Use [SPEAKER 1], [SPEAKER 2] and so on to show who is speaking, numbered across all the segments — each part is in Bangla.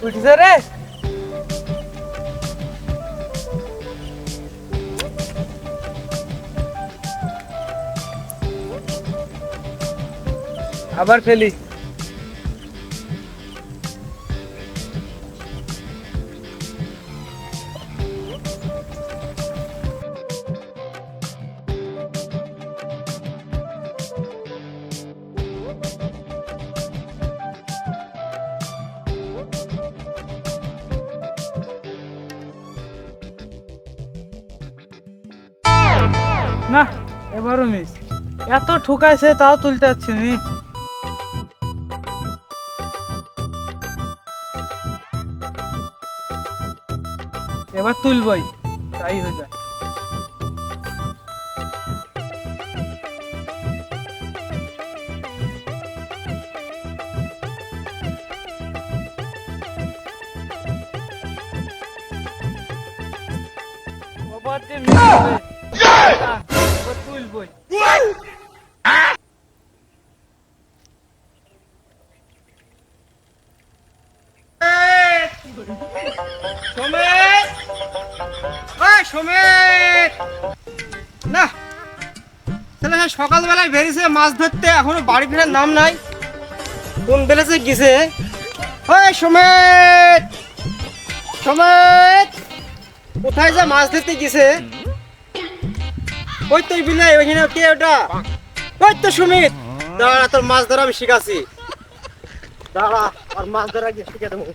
[SPEAKER 1] উঠছে রে। আবার ফেলি। না, এবারও মিস। এত ঠুকাইছে তাও তুলতে পারছি নি। এবার তুলবই, তাই হয়ে যায়। এবার যে মিস হবে, এবার তুলবই।
[SPEAKER 2] সমেত, সমেত, না তাহলে সকালবেলায় বেরিয়েছে মাছ ধরতে, এখনো বাড়ি ফেরার নাম নাই। কোন বেলেছে গেছে? ওই সমেত, সমেত, কোথায় যা মাছ ধরতে গেছে? ওই তো বিলে ওইখানে। কে ওটা? ওই তো সুমিত। দাঁড়া, তোর মাছ ধরা আমি শিখাচ্ছি। দাঁড়া, আর মাছ ধরা গিয়ে শিখে দেবো।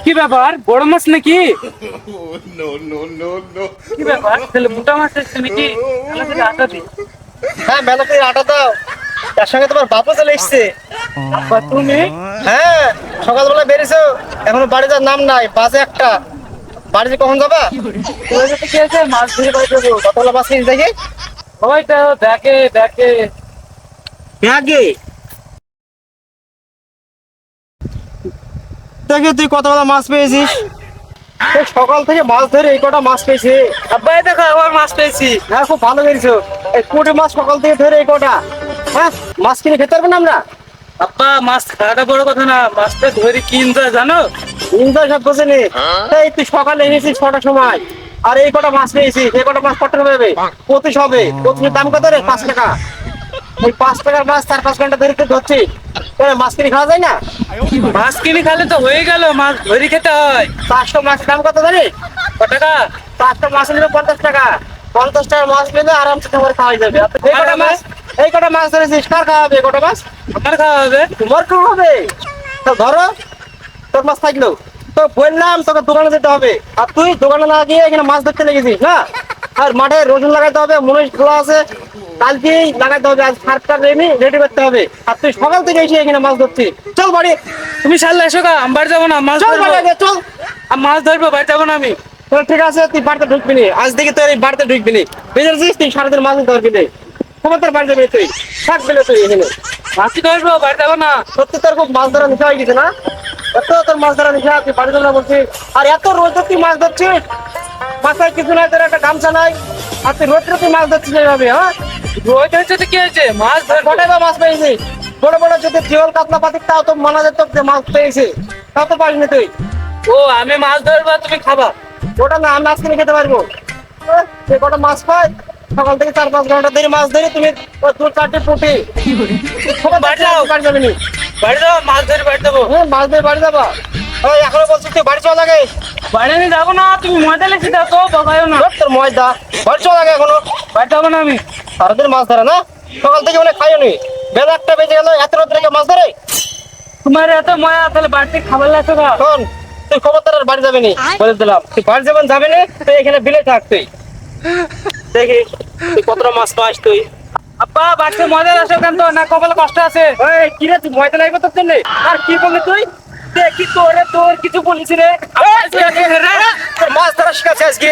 [SPEAKER 1] কি ব্যাপার, বড় মাছ নাকি? কি ব্যাপার, তাহলে মোটা মাছ এসছে নাকি? আমাকে আটা দি।
[SPEAKER 2] হ্যাঁ, মেলাতে আটা দাও। তার সঙ্গে তোমার বাপও চলে এসছে।
[SPEAKER 1] আব্বা তুমি?
[SPEAKER 2] হ্যাঁ, সকালবেলা বেরিয়েছো, এখনো বাড়ি যাওয়ার নাম নাই। বাজে একটা। বাড়িতে কখন যাবা?
[SPEAKER 1] তোর সাথে কি আছে? মাছ ধরে বাড়ি যাবো।
[SPEAKER 2] কতগুলো মাছ কিনে দেখি।
[SPEAKER 1] ওই তো দেখে দেখে।
[SPEAKER 2] ব্যাগে দেখি তুই কতগুলো মাছ পেয়েছিস। এই সকাল থেকে মাছ ধরে এই কটা মাছ পেয়েছি।
[SPEAKER 1] আব্বা এই দেখো আবার মাছ পেয়েছি।
[SPEAKER 2] হ্যাঁ, খুব ভালো করেছো। এই কোটি মাছ সকাল থেকে ধরে এই কটা। হ্যাঁ, মাছ কিনে খেতে পারবো না আমরা?
[SPEAKER 1] আব্বা মাছ খাওয়াটা বড় কথা না, মাছটা ধরে কি এনজয় জানো?
[SPEAKER 2] ইনজয় সব বোঝেনি। এই তুই সকালে এনেছিস 6টার সময়, আর এই কটা মাছ পেয়েছিস। এই কটা মাছ কত টাকা পাবে? 25 হবে। 25 দাম কত রে? 5 টাকা। ওই 5 টাকার মাছ 4-5 ঘন্টা ধরে তুই ধরছিস। মাছ কিনে খাওয়া যায় না?
[SPEAKER 1] মাছ কিনে খেলে তো হয়ে গেল, মাছ ধরে খেতে হয়।
[SPEAKER 2] 400 মাছের দাম কত জানিস?
[SPEAKER 1] কত টাকা?
[SPEAKER 2] 400 মাছ নিলে 50 টাকা। 50 টাকার মাছ নিলে আরামসে তোমার খাওয়া যাবে। এই কটা মাছ, এই কটা মাছ ধরেছিস, কার খাওয়া হবে? এই কটা মাছ
[SPEAKER 1] আমার খাওয়া হবে।
[SPEAKER 2] তোমার খাওয়া হবে। তো ধরো, তোর মাছ থাকলো তো বললাম তোকে দোকানে যেতে হবে, আর তুই দোকানে না গিয়ে এখানে মাছ ধরতে লেগেছিস না। আর মাঠে রসুন লাগাইতে হবে, মরিচ খোলা আছে, কালকেই লাগাইতে হবে। আজ সারটা রেডি করতে হবে। আর তুই সকাল থেকে এসে এখানে মাছ ধরছিস। চল বাড়ি।
[SPEAKER 1] তুমি সারলে এসো গা, আমি বাড়ি যাবো না, মাছ
[SPEAKER 2] চল
[SPEAKER 1] ধরবো।
[SPEAKER 2] বাড়ি আগে, চল।
[SPEAKER 1] আমি মাছ ধরবো, বাড়ি যাবো না আমি।
[SPEAKER 2] চল ঠিক আছে, তুই বাড়িতে ঢুকবি নি আজ থেকে। তোর এই বাড়িতে ঢুকবি নি, বুঝেছিস? তুই সারাদিন মাছ ধরবি নি। তোমার তোর বাড়ি যাবি তুই, থাকবি না তুই এখানে।
[SPEAKER 1] মাছই ধরবো, বাড়ি যাবো না।
[SPEAKER 2] সত্যি তোর খুব মাছ ধরা নেশা হয়ে গেছে না? এত তোর মাছ ধরা নেশা, তুই বাড়ি যাবো না বলছিস। আর এত রোজ তুই মাছ ধরছিস, মাথায় কিছু নাই, তোর একটা গামছা নাই, আর তুই রোজ তুই মাছ ধরছিস এইভাবে? হ্যাঁ,
[SPEAKER 1] রোজ হচ্ছে তো কি হয়েছে, মাছ ধরবো।
[SPEAKER 2] কটাই বা মাছ পেয়েছিস? বড় বড় যদি জিওল কাতলা পাতি, তাও তো মানা যেত যে মাছ পেয়েছে, তাও তো পারিনি তুই।
[SPEAKER 1] ও আমি মাছ ধরবো, তুমি খাবা।
[SPEAKER 2] ওটা না, আমি মাছ কিনে খেতে পারবো। সে কটা মাছ পাই, সকাল থেকে 4-5 ঘন্টা ধরে মাছ ধরে তুমি 2-4টে পুঁটি।
[SPEAKER 1] বাড়ি যাও।
[SPEAKER 2] বাড়ি যাবি নি?
[SPEAKER 1] বাড়ি যাবো, মাছ ধরে বাড়ি যাবো।
[SPEAKER 2] হ্যাঁ, মাছ ধরে বাড়ি যাবা? ওই এখনো বলছিস তুই বাড়ি চল আগে।
[SPEAKER 1] বাড়ি আমি যাবো না, তুমি মজা লেগেছি দাও তো, বকায়ও না।
[SPEAKER 2] ধর তোর ময়দা, বাড়ি চল আগে এখনো।
[SPEAKER 1] বাড়ি যাবো না আমি।
[SPEAKER 2] সারাদিন মাছ ধরে না? সকাল থেকে মানে খাইও নি, বেলা 1টা বেজে গেল, এত রাত্রে কেউ মাছ ধরে?
[SPEAKER 1] তোমার এত মজা, তাহলে বাড়িতে খাবার লাগছো গা।
[SPEAKER 2] শোন, তুই খবরদার আর বাড়ি যাবি নি, বলে দিলাম। তুই বাড়ি যাবেন যাবি নি, তুই এখানে বিলে থাক। তুই দেখি তুই কতটা মাছ পাস তুই।
[SPEAKER 1] আব্বা বাড়িতে মজা আসো কেন, তো না কপালে কষ্ট আছে?
[SPEAKER 2] এই কি রে, তুই ময়দা লাগবে তোর জন্য? আর কি বললি তুই?
[SPEAKER 1] দেখি তোরে, তোর কিছু বলিস রে।
[SPEAKER 2] তোর মাছ ধরা শিখাচ্ছে আজকে।